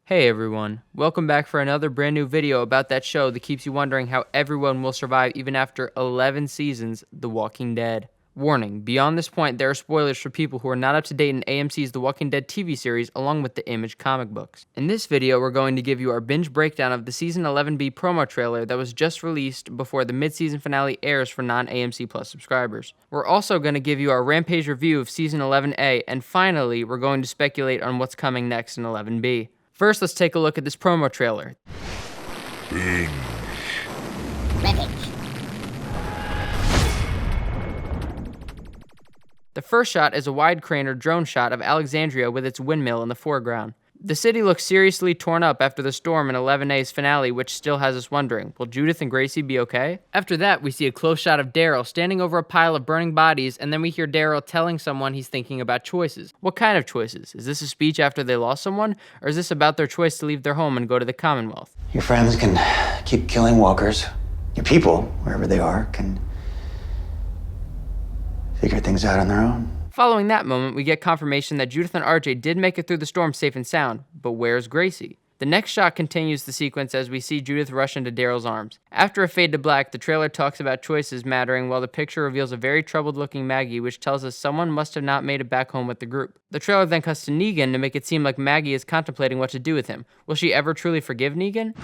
Hey everyone, welcome back for another brand new video about that show that keeps you wondering how everyone will survive even after 11 seasons, The Walking Dead. Warning, beyond this point there are spoilers for people who are not up to date in AMC's The Walking Dead TV series along with the Image comic books. In this video we're going to give you our binge breakdown of the Season 11B promo trailer that was just released before the mid-season finale airs for non-AMC Plus subscribers. We're also going to give you our Rampage review of Season 11A, and finally we're going to speculate on what's coming next in 11B. First, let's take a look at this promo trailer. Binge. Rampage. The first shot is a wide crane or drone shot of Alexandria with its windmill in the foreground. The city looks seriously torn up after the storm in 11A's finale, which still has us wondering, will Judith and Gracie be okay? After that, we see a close shot of Daryl standing over a pile of burning bodies, and then we hear Daryl telling someone he's thinking about choices. What kind of choices? Is this a speech after they lost someone, or is this about their choice to leave their home and go to the Commonwealth? Your friends can keep killing walkers. Your people, wherever they are, can figure things out on their own. Following that moment, we get confirmation that Judith and RJ did make it through the storm safe and sound, but where's Gracie? The next shot continues the sequence as we see Judith rush into Daryl's arms. After a fade to black, the trailer talks about choices mattering while the picture reveals a very troubled-looking Maggie, which tells us someone must have not made it back home with the group. The trailer then cuts to Negan to make it seem like Maggie is contemplating what to do with him. Will she ever truly forgive Negan?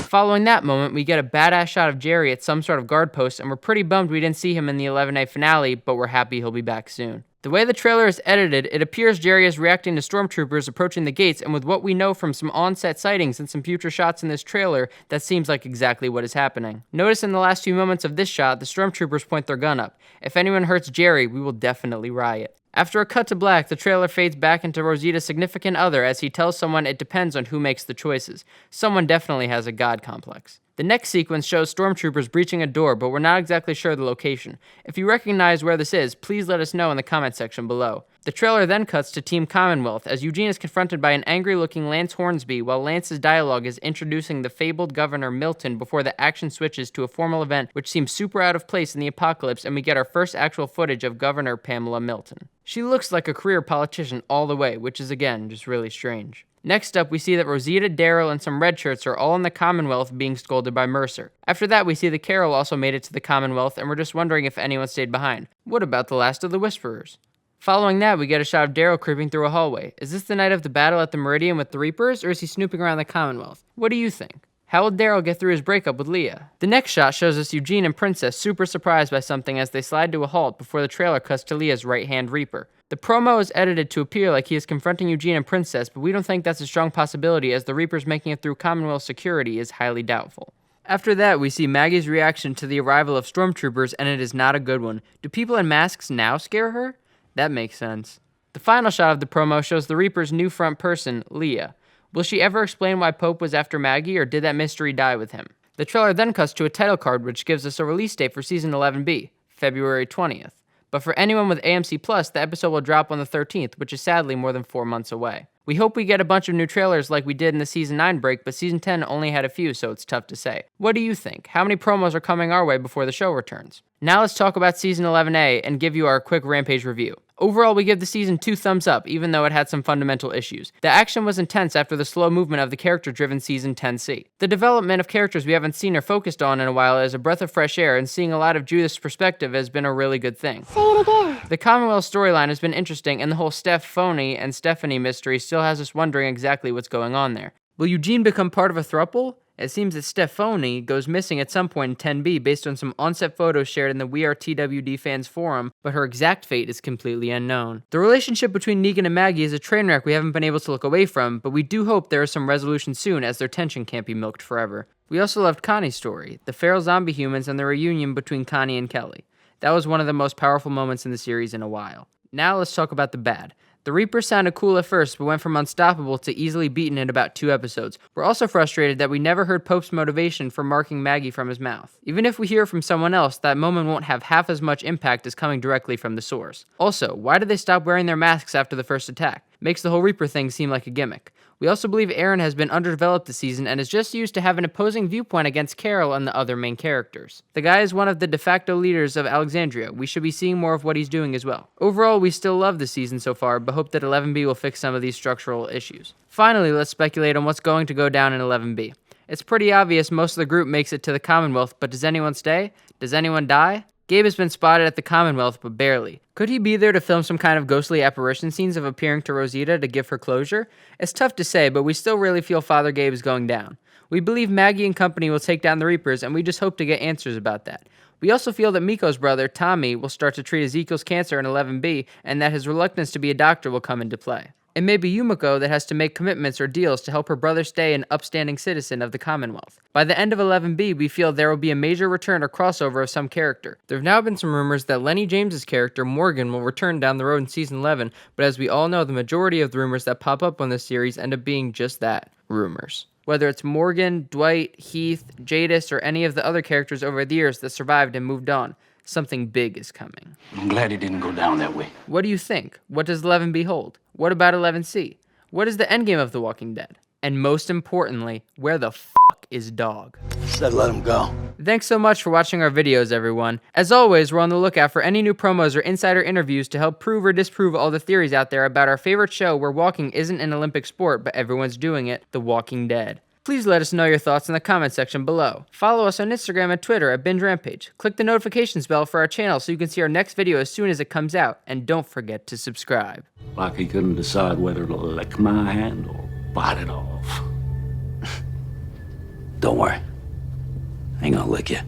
Following that moment, we get a badass shot of Jerry at some sort of guard post, and we're pretty bummed we didn't see him in the 11A finale, but we're happy he'll be back soon. The way the trailer is edited, it appears Jerry is reacting to stormtroopers approaching the gates, and with what we know from some on-set sightings and some future shots in this trailer, that seems like exactly what is happening. Notice in the last few moments of this shot, the stormtroopers point their gun up. If anyone hurts Jerry, we will definitely riot. After a cut to black, the trailer fades back into Rosita's significant other as he tells someone it depends on who makes the choices. Someone definitely has a god complex. The next sequence shows stormtroopers breaching a door, but we're not exactly sure the location. If you recognize where this is, please let us know in the comment section below. The trailer then cuts to Team Commonwealth as Eugene is confronted by an angry-looking Lance Hornsby while Lance's dialogue is introducing the fabled Governor Milton before the action switches to a formal event which seems super out of place in the apocalypse, and we get our first actual footage of Governor Pamela Milton. She looks like a career politician all the way, which is again just really strange. Next up, we see that Rosita, Daryl, and some red shirts are all in the Commonwealth being scolded by Mercer. After that, we see that Carol also made it to the Commonwealth, and we're just wondering if anyone stayed behind. What about the last of the Whisperers? Following that, we get a shot of Daryl creeping through a hallway. Is this the night of the battle at the Meridian with the Reapers, or is he snooping around the Commonwealth? What do you think? How will Daryl get through his breakup with Leah? The next shot shows us Eugene and Princess super surprised by something as they slide to a halt before the trailer cuts to Leah's right-hand Reaper. The promo is edited to appear like he is confronting Eugene and Princess, but we don't think that's a strong possibility as the Reapers making it through Commonwealth security is highly doubtful. After that, we see Maggie's reaction to the arrival of stormtroopers, and it is not a good one. Do people in masks now scare her? That makes sense. The final shot of the promo shows the Reaper's new front person, Leah. Will she ever explain why Pope was after Maggie, or did that mystery die with him? The trailer then cuts to a title card which gives us a release date for Season 11B, February 20th. But for anyone with AMC Plus, the episode will drop on the 13th, which is sadly more than 4 months away. We hope we get a bunch of new trailers like we did in the Season 9 break, but Season 10 only had a few, so it's tough to say. What do you think? How many promos are coming our way before the show returns? Now let's talk about Season 11A and give you our quick Rampage review. Overall, we give the season 2 thumbs up, even though it had some fundamental issues. The action was intense after the slow movement of the character-driven Season 10C. The development of characters we haven't seen or focused on in a while is a breath of fresh air, and seeing a lot of Judith's perspective has been a really good thing. Say it again. The Commonwealth storyline has been interesting, and the whole Steph Phony and Stephanie mystery still has us wondering exactly what's going on there. Will Eugene become part of a throuple? It seems that Steph Phony goes missing at some point in 10B based on some on-set photos shared in the We Are TWD fans forum, but her exact fate is completely unknown. The relationship between Negan and Maggie is a train wreck we haven't been able to look away from, but we do hope there is some resolution soon as their tension can't be milked forever. We also loved Connie's story, the feral zombie humans and the reunion between Connie and Kelly. That was one of the most powerful moments in the series in a while. Now let's talk about the bad. The Reapers sounded cool at first, but went from unstoppable to easily beaten in about 2 episodes. We're also frustrated that we never heard Pope's motivation for marking Maggie from his mouth. Even if we hear from someone else, that moment won't have half as much impact as coming directly from the source. Also, why did they stop wearing their masks after the first attack? Makes the whole Reaper thing seem like a gimmick. We also believe Aaron has been underdeveloped this season and is just used to have an opposing viewpoint against Carol and the other main characters. The guy is one of the de facto leaders of Alexandria. We should be seeing more of what he's doing as well. Overall, we still love the season so far, but hope that 11B will fix some of these structural issues. Finally, let's speculate on what's going to go down in 11B. It's pretty obvious most of the group makes it to the Commonwealth, but does anyone stay? Does anyone die? Gabe has been spotted at the Commonwealth, but barely. Could he be there to film some kind of ghostly apparition scenes of appearing to Rosita to give her closure? It's tough to say, but we still really feel Father Gabe is going down. We believe Maggie and company will take down the Reapers, and we just hope to get answers about that. We also feel that Miko's brother, Tommy, will start to treat Ezekiel's cancer in 11B, and that his reluctance to be a doctor will come into play. It may be Yumiko that has to make commitments or deals to help her brother stay an upstanding citizen of the Commonwealth. By the end of 11B, we feel there will be a major return or crossover of some character. There have now been some rumors that Lenny James's character, Morgan, will return down the road in Season 11, but as we all know, the majority of the rumors that pop up on this series end up being just that, rumors. Whether it's Morgan, Dwight, Heath, Jadis, or any of the other characters over the years that survived and moved on, something big is coming. I'm glad it didn't go down that way. What do you think? What does 11B hold? What about 11C? What is the endgame of The Walking Dead? And most importantly, where the fuck is Dog? Said let him go. Thanks so much for watching our videos, everyone. As always, we're on the lookout for any new promos or insider interviews to help prove or disprove all the theories out there about our favorite show where walking isn't an Olympic sport, but everyone's doing it, The Walking Dead. Please let us know your thoughts in the comment section below. Follow us on Instagram and Twitter at Binge Rampage. Click the notifications bell for our channel so you can see our next video as soon as it comes out. And don't forget to subscribe. Like he couldn't decide whether to lick my hand or bite it off. Don't worry. I ain't gonna lick you.